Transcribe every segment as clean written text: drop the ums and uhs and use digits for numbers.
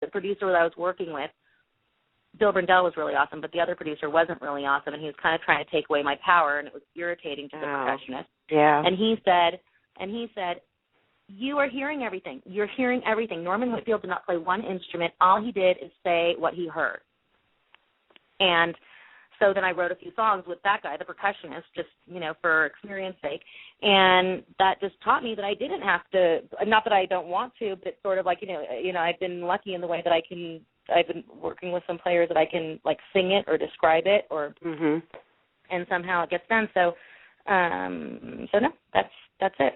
the producer that I was working with, Bill Brindell, was really awesome, but the other producer wasn't really awesome, and he was kind of trying to take away my power, and it was irritating to the percussionist. Yeah. And he said, you are hearing everything. You're hearing everything. Norman Whitfield did not play one instrument. All he did is say what he heard. And so then I wrote a few songs with that guy, the percussionist, just, for experience sake. And that just taught me that I didn't have to, not that I don't want to, but sort of like, I've been lucky in the way that I've been working with some players that I can, like, sing it or describe it or, and somehow it gets done. So no, that's it.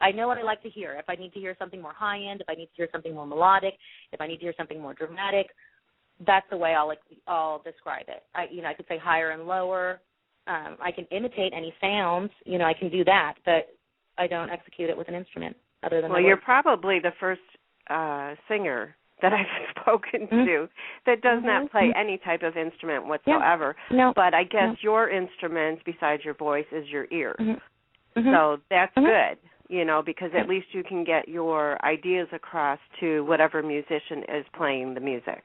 I know what I like to hear. If I need to hear something more high-end, if I need to hear something more melodic, if I need to hear something more dramatic, that's the way I'll describe it. I could say higher and lower. I can imitate any sounds. I can do that, but I don't execute it with an instrument other than. Well, you're probably the first singer that I've spoken to that does not play any type of instrument whatsoever. Yeah. No. But I guess your instrument, besides your voice, is your ear. So that's good, because at least you can get your ideas across to whatever musician is playing the music.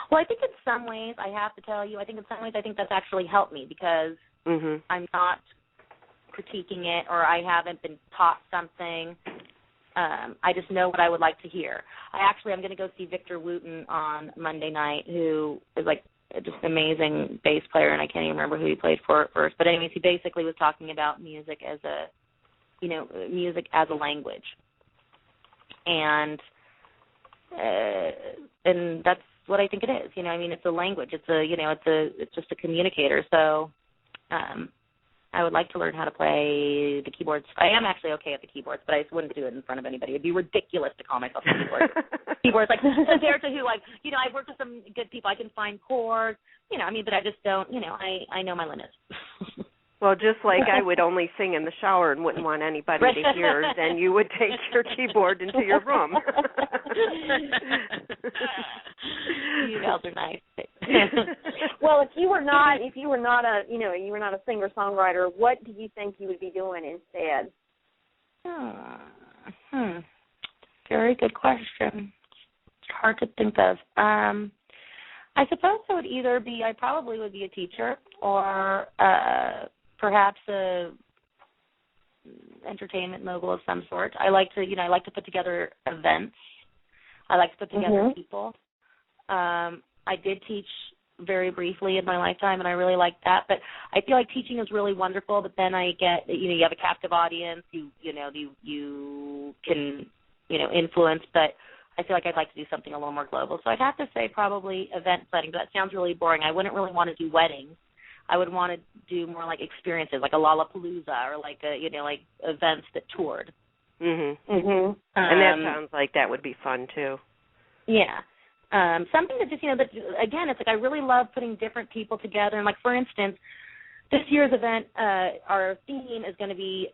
Well, I think in some ways, I have to tell you, I think that's actually helped me because I'm not critiquing it or I haven't been taught something. I just know what I would like to hear. I'm going to go see Victor Wooten on Monday night, who is like just an amazing bass player, and I can't even remember who he played for at first. But anyways, he basically was talking about music as a language, and that's what I think it is. It's a language. It's just a communicator. So I would like to learn how to play the keyboards. I am actually okay at the keyboards, but I just wouldn't do it in front of anybody. It'd be ridiculous to call myself a keyboard. Keyboards, like, compared to who, I've worked with some good people. I can find chords, but I just don't, I know my limits. Well, just like I would only sing in the shower and wouldn't want anybody to hear, then you would take your keyboard into your room. You guys are nice. Well, if you were not a singer-songwriter, what do you think you would be doing instead? Very good question. It's hard to think of. I suppose I probably would be a teacher or perhaps a entertainment mogul of some sort. I like to put together events. I like to put together people. I did teach very briefly in my lifetime, and I really liked that. But I feel like teaching is really wonderful. But then I get, you have a captive audience. You can, influence. But I feel like I'd like to do something a little more global. So I'd have to say probably event setting. But that sounds really boring. I wouldn't really want to do weddings. I would want to do more like experiences, like a Lollapalooza or like events that toured. And that sounds like that would be fun too. Yeah. Something that just, that, again, it's like I really love putting different people together. And, like, for instance, this year's event, our theme is going to be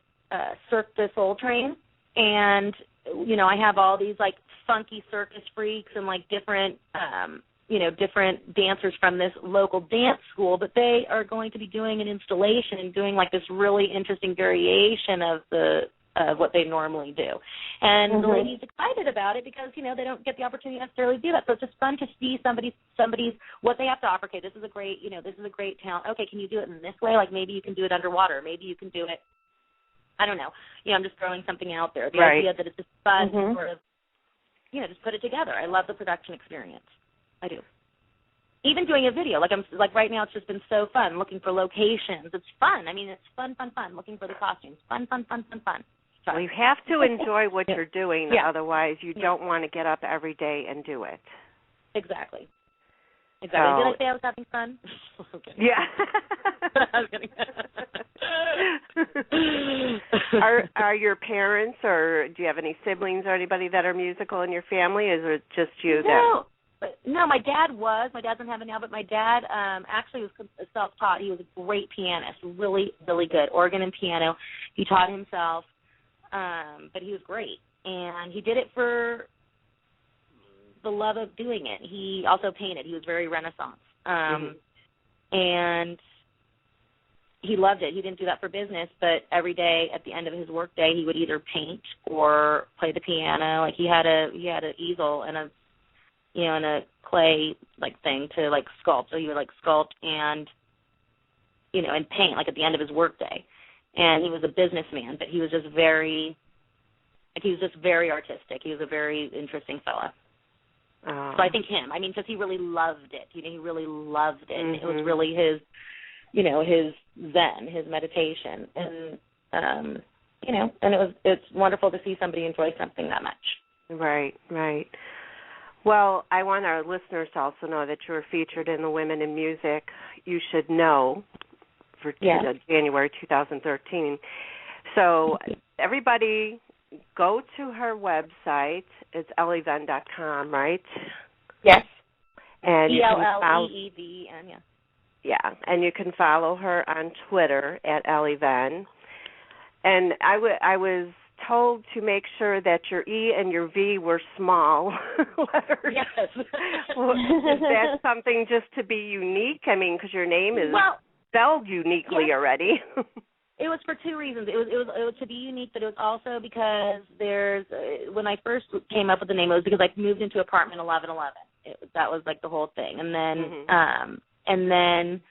Cirque du Soul Train. And, I have all these, like, funky circus freaks and, like, different, different dancers from this local dance school. But they are going to be doing an installation and doing, like, this really interesting variation of what they normally do. And the lady's excited about it because, they don't get the opportunity to necessarily do that. So it's just fun to see somebody's what they have to offer. Okay, this is a great talent. Okay, can you do it in this way? Like maybe you can do it underwater. Maybe you can do it, I don't know. I'm just throwing something out there. The idea that it's just fun to sort of, just put it together. I love the production experience. I do. Even doing a video, like right now, it's just been so fun looking for locations. It's fun. It's fun, looking for the costumes. Fun. Well, you have to enjoy what you're doing, otherwise you don't want to get up every day and do it. Exactly. Did I say I was having fun? Yeah. I was kidding. Are your parents or do you have any siblings or anybody that are musical in your family? Is it just you? No, my dad was. My dad doesn't have it now, but my dad actually was self-taught. He was a great pianist, really, really good, organ and piano. He taught himself. But he was great, and he did it for the love of doing it. He also painted. He was very Renaissance, and he loved it. He didn't do that for business, but every day at the end of his work day, he would either paint or play the piano. Like he had an easel and in a clay like thing to like sculpt. So he would like sculpt and and paint like at the end of his workday. And he was a businessman, but he was just very artistic. He was a very interesting fella. So I think him. I mean, because he really loved it. He really loved it. And it was really his, his zen, his meditation, and and it's wonderful to see somebody enjoy something that much. Right, right. Well, I want our listeners to also know that you were featured in the Women in Music You Should Know for January 2013. So everybody go to her website. It's ELLEEVEN.com, right? Yes. And ELLEEVEN, yeah. Yeah, and you can follow her on Twitter at ELLEE VEN. And I was told to make sure that your E and your V were small letters. Yes. Well, is that something just to be unique? I mean, because your name is spelled uniquely already. It was for two reasons. It was to be unique, but it was also because when I first came up with the name, it was because I moved into apartment 1111. That was like the whole thing, and then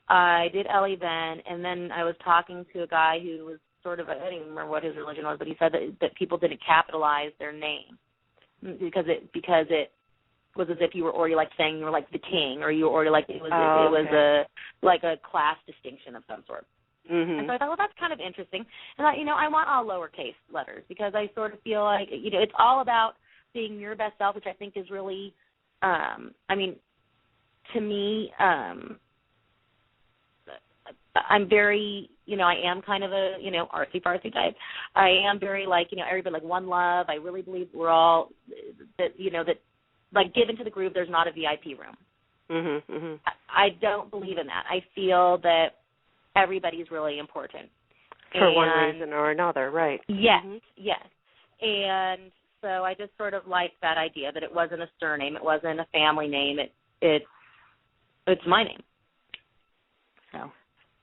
I did ELLEE VEN, and then I was talking to a guy who was sort of, I don't even remember what his religion was, but he said that people didn't capitalize their name because it was as if you were already like saying you were like the king, or you were already like it was a class distinction of some sort. And so I thought, well, that's kind of interesting. And I want all lowercase letters because I sort of feel like it's all about being your best self, which I think is really, to me, I'm very, I am kind of a, artsy-fartsy type. I am very everybody like one love. I really believe we're all, that like Give Into the Groove, there's not a VIP room. I don't believe in that. I feel that everybody's really important. For one reason or another, right. Yes, yes. And so I just sort of like that idea that it wasn't a surname, it wasn't a family name, it's my name. So.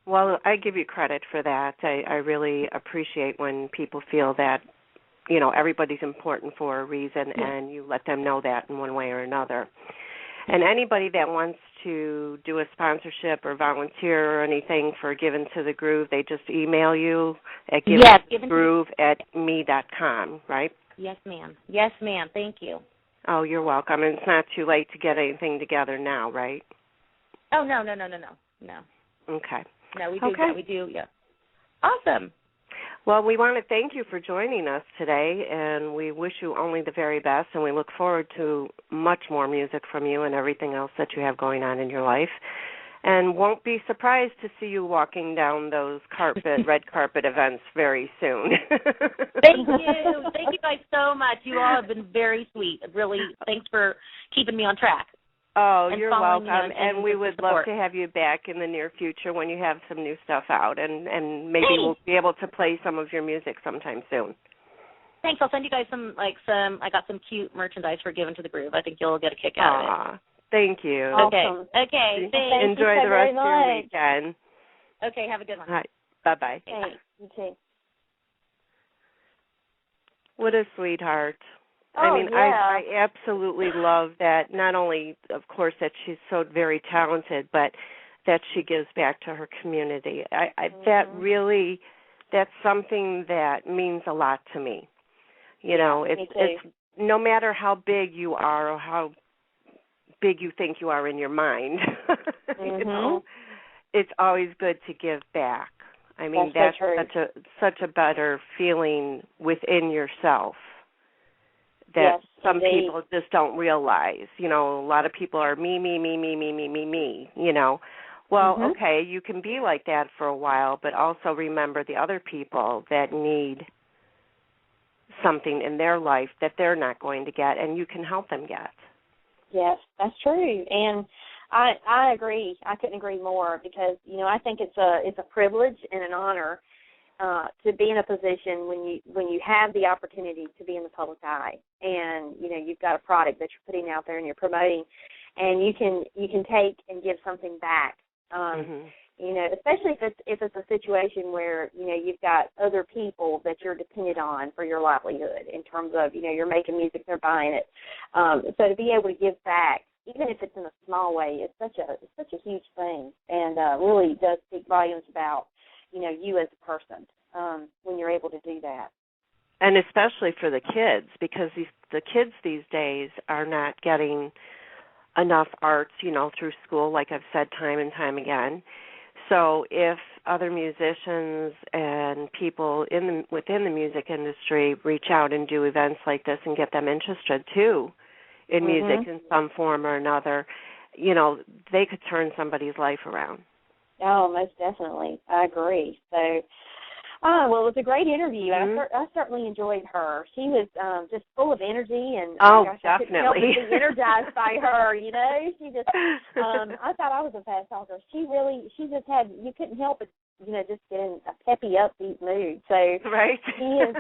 Well, I give you credit for that. I really appreciate when people feel that, everybody's important for a reason, and you let them know that in one way or another. And anybody that wants to do a sponsorship or volunteer or anything for Give Into the Groove, they just email you at GIVEINTOTHEGROOVE@me.com, right? Yes, ma'am. Yes, ma'am. Thank you. Oh, you're welcome. And it's not too late to get anything together now, right? Oh, no. Okay. No, we do. Okay. We do, yeah. Awesome. Well, we want to thank you for joining us today, and we wish you only the very best, and we look forward to much more music from you and everything else that you have going on in your life, and won't be surprised to see you walking down those red carpet events very soon. Thank you. Thank you guys so much. You all have been very sweet. Really, thanks for keeping me on track. Oh, you're welcome, and we would love to have you back in the near future when you have some new stuff out, and maybe we'll be able to play some of your music sometime soon. Thanks. I'll send you guys I got some cute merchandise for Give Into the Groove. I think you'll get a kick out of it. Thank you. Awesome. Okay. Thanks. Enjoy the rest of your weekend. Okay, have a good one. All right. Bye-bye. Thanks. You too. What a sweetheart. Oh, I absolutely love that, not only, of course, that she's so very talented, but that she gives back to her community. That's something that means a lot to me. It's no matter how big you are or how big you think you are in your mind, it's always good to give back. I mean, that's such a better feeling within yourself. That some people just don't realize. A lot of people are me. Well, okay, you can be like that for a while, but also remember the other people that need something in their life that they're not going to get, and you can help them get. Yes, that's true. And I agree. I couldn't agree more because, I think it's a privilege and an honor to be in a position when you have the opportunity to be in the public eye, and you've got a product that you're putting out there and you're promoting, and you can take and give something back. You know, especially if it's a situation where, you know, you've got other people that you're dependent on for your livelihood in terms of, you know, you're making music, they're buying it. So to be able to give back, even if it's in a small way, it's such a huge thing, and really does speak volumes about, you know, you as a person when you're able to do that. And especially for the kids, because the kids these days are not getting enough arts, you know, through school, like I've said time and time again. So if other musicians and people within the music industry reach out and do events like this and get them interested, too, in music in some form or another, you know, they could turn somebody's life around. Oh, most definitely. I agree. So, well, it was a great interview. I certainly enjoyed her. She was just full of energy, and gosh, I couldn't help but be energized by her. You know, she just. I thought I was a fast talker. She just had. You couldn't help but, you know, just get in a peppy, upbeat mood. So right. She is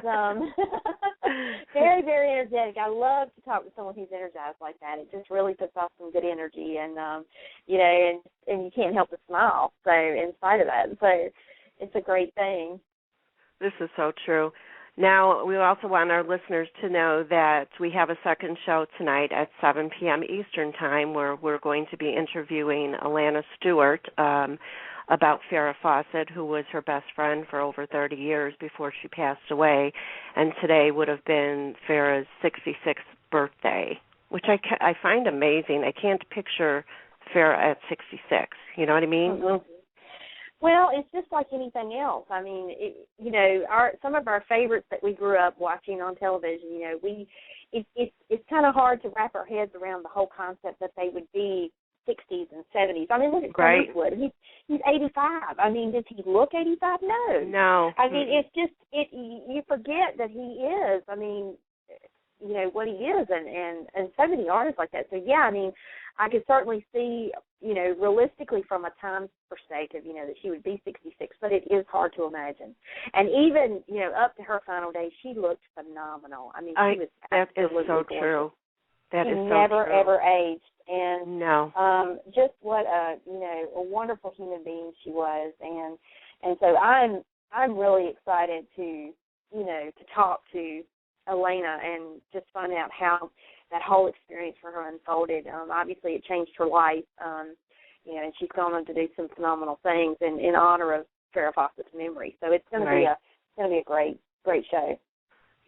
very, very energetic. I love to talk to someone who's energized like that. It just really puts off some good energy, and you know, and you can't help but smile. So in spite of that, so it's a great thing. This is so true. Now, we also want our listeners to know that we have a second show tonight at 7 p.m. Eastern Time, where we're going to be interviewing Alana Stewart about Farrah Fawcett, who was her best friend for over 30 years before she passed away, and today would have been Farrah's 66th birthday, which I find amazing. I can't picture Farrah at 66. You know what I mean? Mm-hmm. Well, it's just like anything else. I mean, you know, some of our favorites that we grew up watching on television, you know, it's kind of hard to wrap our heads around the whole concept that they would be 60s and 70s. I mean, look at Clint Eastwood. He's 85. I mean, does he look 85? No. No. I mean, it's just you forget that he is. I mean, you know, what he is, and so many artists like that. So, yeah, I mean, I could certainly see, you know, realistically from a time perspective, you know, that she would be 66, but it is hard to imagine. And even, you know, up to her final days, she looked phenomenal. I mean, she was absolutely so gorgeous. True. That is so never, true. ever aged. And no. Just what a, you know, a wonderful human being she was. And so I'm really excited to, you know, to talk to Alana and just find out how that whole experience for her unfolded. Obviously, it changed her life, you know, and she's gone on to do some phenomenal things in honor of Farrah Fawcett's memory. So it's going to be a great show.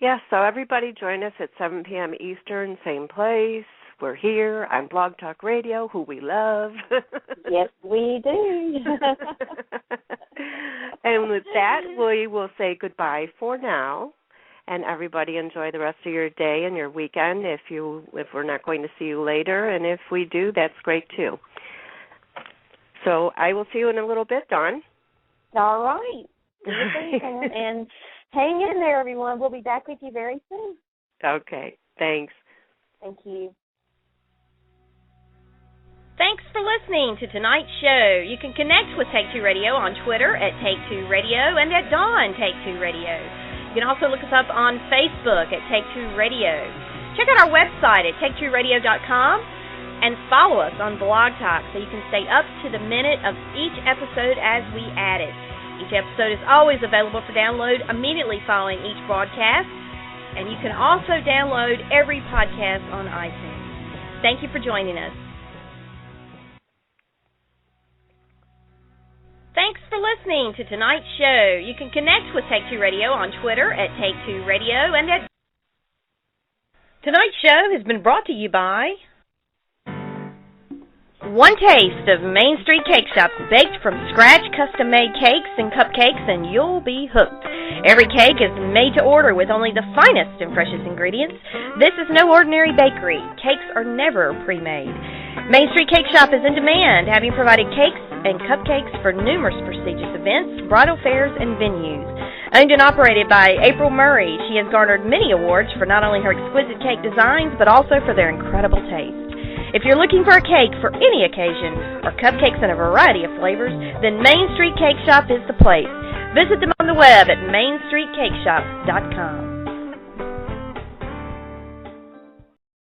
Yeah, so everybody join us at 7 p.m. Eastern, same place. We're here on Blog Talk Radio, who we love. Yes, we do. And with that, we will say goodbye for now. And everybody enjoy the rest of your day and your weekend if we're not going to see you later. And if we do, that's great too. So I will see you in a little bit, Dawn. All right. And hang in there, everyone. We'll be back with you very soon. Okay. Thanks. Thank you. Thanks for listening to tonight's show. You can connect with Take Two Radio on Twitter at Take Two Radio and at Dawn Take Two Radio. You can also look us up on Facebook at Take Two Radio. Check out our website at TakeTwoRadio.com and follow us on Blog Talk so you can stay up to the minute of each episode as we add it. Each episode is always available for download immediately following each broadcast, and you can also download every podcast on iTunes. Thank you for joining us. Thanks for listening to tonight's show. You can connect with Take Two Radio on Twitter at Take Two Radio and at... Tonight's show has been brought to you by One Taste of Main Street Cake Shop, baked from scratch, custom-made cakes and cupcakes, and you'll be hooked. Every cake is made to order with only the finest and freshest ingredients. This is no ordinary bakery. Cakes are never pre-made. Main Street Cake Shop is in demand, having provided cakes and cupcakes for numerous prestigious events, bridal fairs, and venues. Owned and operated by April Murray, she has garnered many awards for not only her exquisite cake designs, but also for their incredible taste. If you're looking for a cake for any occasion, or cupcakes in a variety of flavors, then Main Street Cake Shop is the place. Visit them on the web at mainstreetcakeshop.com.